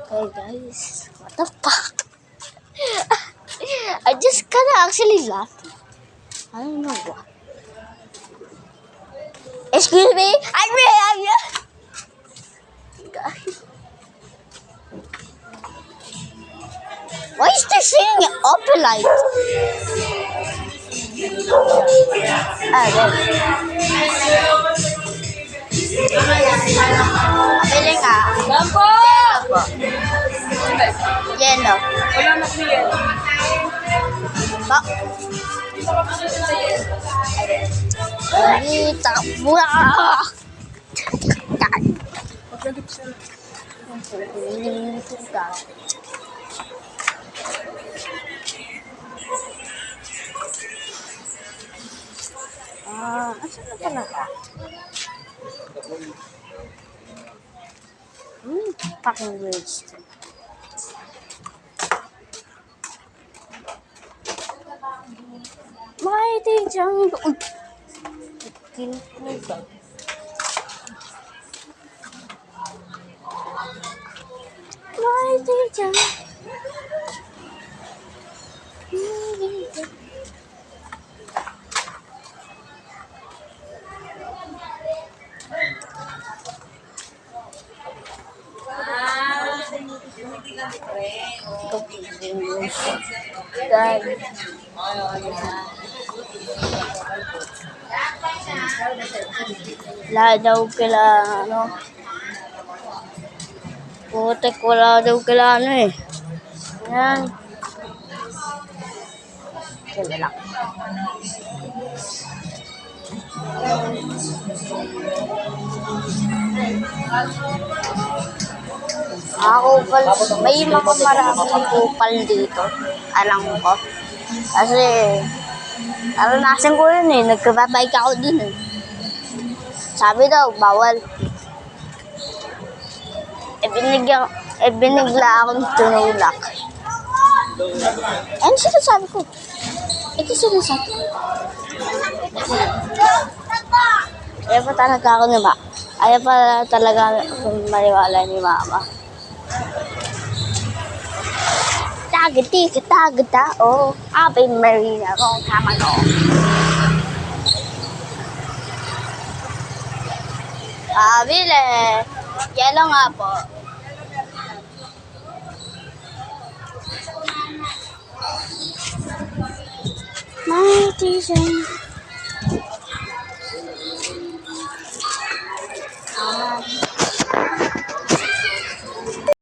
Hey guys, what the fuck? I just kinda actually laughed. I don't know what. Excuse me? I'm here. Guys. Why is this thing open light? Ah, there. Abili nga. Lampo! Yellow po. Yellow. Wala na po yan. Po. Dito. Buah! Asan na talaga? Fucking waste. Mighty jungle. Uy! Kinukuha. Mighty jungle. Wala daw kila ano. Putek, wala daw kila ano eh. Yan. Kaya lang. Kupal. May mga maraming kupal dito. Alam ko. Kasi, naranasan ko yun eh. Nagkababike ako dun eh. Sabi daw, bawal. Binigla akong tunulak. Ano sinasabi ko? Ito sinasabi ko. Ayaw pa talaga ako ni Ma. Ayaw pa talaga maniwala ni Mama. Tagadi, oh. Ave Maria, wrong time ago. Bile. Yellow nga po. Mighty Jungle.